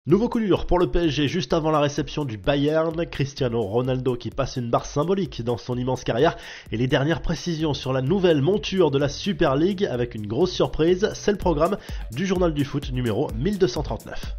Nouveau coup dur pour le PSG juste avant la réception du Bayern, Cristiano Ronaldo qui passe une barre symbolique dans son immense carrière et les dernières précisions sur la nouvelle monture de la Super League avec une grosse surprise, c'est le programme du journal du foot numéro 1239.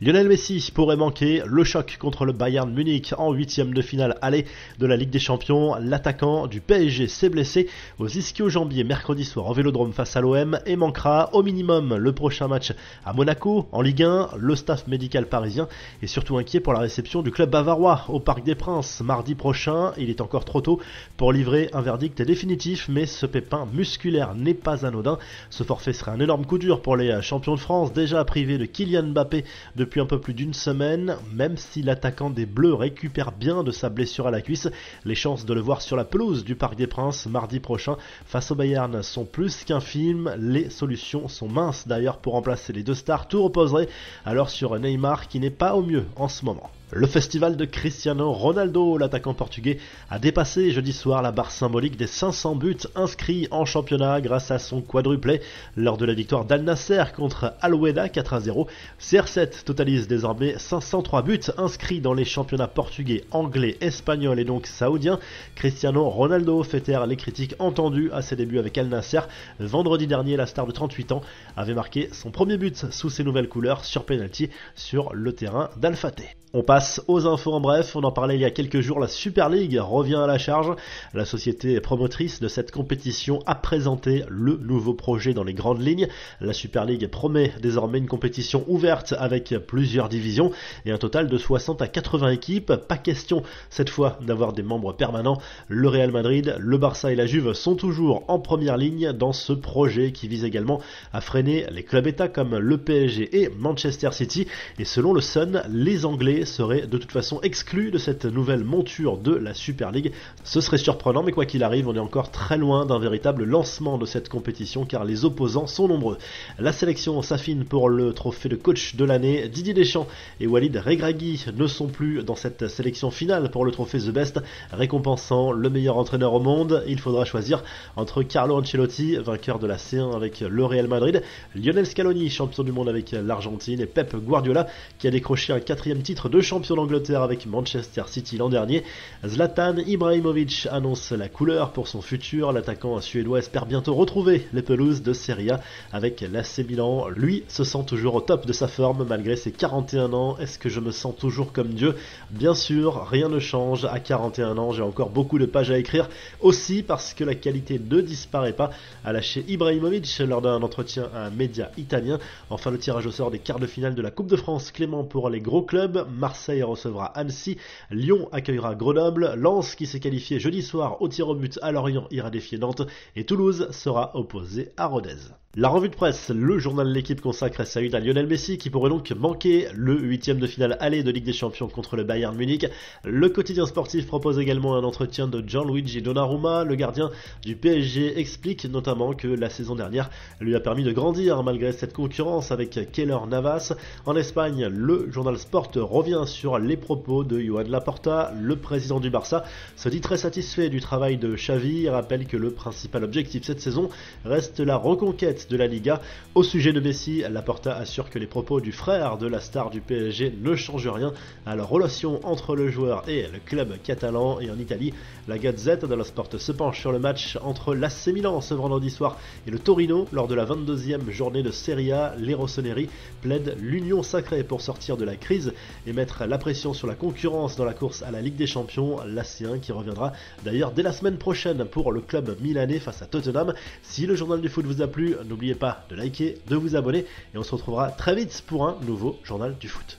Lionel Messi pourrait manquer le choc contre le Bayern Munich en huitième de finale aller de la Ligue des Champions. L'attaquant du PSG s'est blessé aux ischio-jambiers mercredi soir au Vélodrome face à l'OM et manquera au minimum le prochain match à Monaco en Ligue 1. Le staff médical parisien est surtout inquiet pour la réception du club bavarois au Parc des Princes mardi prochain. Il est encore trop tôt pour livrer un verdict définitif, mais ce pépin musculaire n'est pas anodin. Ce forfait serait un énorme coup dur pour les champions de France déjà privés de Kylian Mbappé depuis un peu plus d'une semaine. Même si l'attaquant des Bleus récupère bien de sa blessure à la cuisse, les chances de le voir sur la pelouse du Parc des Princes mardi prochain face au Bayern sont plus qu'infimes. Les solutions sont minces d'ailleurs pour remplacer les deux stars. Tout reposerait alors sur Neymar qui n'est pas au mieux en ce moment. Le festival de Cristiano Ronaldo, l'attaquant portugais, a dépassé jeudi soir la barre symbolique des 500 buts inscrits en championnat grâce à son quadruplé lors de la victoire d'Al Nasser contre Al Wehda 4-0. CR7 totalise désormais 503 buts inscrits dans les championnats portugais, anglais, espagnol et donc saoudien. Cristiano Ronaldo fait taire les critiques entendues à ses débuts avec Al Nasser. Vendredi dernier, la star de 38 ans avait marqué son premier but sous ses nouvelles couleurs sur penalty sur le terrain d'Al Fateh. On passe aux infos en bref, on en parlait il y a quelques jours, la Super League revient à la charge. La société promotrice de cette compétition a présenté le nouveau projet dans les grandes lignes. La Super League promet désormais une compétition ouverte avec plusieurs divisions et un total de 60 à 80 équipes. Pas question cette fois d'avoir des membres permanents. Le Real Madrid, le Barça et la Juve sont toujours en première ligne dans ce projet qui vise également à freiner les clubs états comme le PSG et Manchester City. Et selon le Sun, les Anglais seraient de toute façon exclus de cette nouvelle monture de la Super League. Ce serait surprenant, mais quoi qu'il arrive, on est encore très loin d'un véritable lancement de cette compétition car les opposants sont nombreux. La sélection s'affine pour le trophée de coach de l'année. Didier Deschamps et Walid Regragui ne sont plus dans cette sélection finale pour le trophée The Best, récompensant le meilleur entraîneur au monde. Il faudra choisir entre Carlo Ancelotti, vainqueur de la C1 avec le Real Madrid, Lionel Scaloni, champion du monde avec l'Argentine, et Pep Guardiola, qui a décroché un 4e titre de champion d'Angleterre avec Manchester City l'an dernier. Zlatan Ibrahimovic annonce la couleur pour son futur. L'attaquant suédois espère bientôt retrouver les pelouses de Serie A avec l'AC Milan. Lui se sent toujours au top de sa forme malgré ses 41 ans. Est-ce que je me sens toujours comme Dieu ? Bien sûr, rien ne change. À 41 ans, j'ai encore beaucoup de pages à écrire. Aussi parce que la qualité ne disparaît pas, a lâché Ibrahimovic lors d'un entretien à un média italien. Enfin, le tirage au sort des quarts de finale de la Coupe de France clément pour les gros clubs. Marseille recevra Annecy, Lyon accueillera Grenoble, Lens qui s'est qualifié jeudi soir au tir au but à Lorient ira défier Nantes et Toulouse sera opposé à Rodez. La revue de presse, le journal de l'équipe consacre sa une à Lionel Messi qui pourrait donc manquer le 8e de finale aller de Ligue des Champions contre le Bayern Munich. Le quotidien sportif propose également un entretien de Gianluigi Donnarumma. Le gardien du PSG explique notamment que la saison dernière lui a permis de grandir malgré cette concurrence avec Keylor Navas. En Espagne, le journal Sport revient sur les propos de Joan Laporta. Le président du Barça se dit très satisfait du travail de Xavi et rappelle que le principal objectif cette saison reste la reconquête de la Liga. Au sujet de Messi, Laporta assure que les propos du frère de la star du PSG ne changent rien à la relation entre le joueur et le club catalan. Et en Italie, la Gazette dello Sport se penche sur le match entre l'AC Milan ce vendredi soir et le Torino lors de la 22e journée de Serie A. Les rossoneri plaident l'union sacrée pour sortir de la crise et mettre la pression sur la concurrence dans la course à la Ligue des Champions. L'AC1 qui reviendra d'ailleurs dès la semaine prochaine pour le club milanais face à Tottenham. Si le journal du foot vous a plu, n'oubliez pas de liker, de vous abonner et on se retrouvera très vite pour un nouveau journal du foot.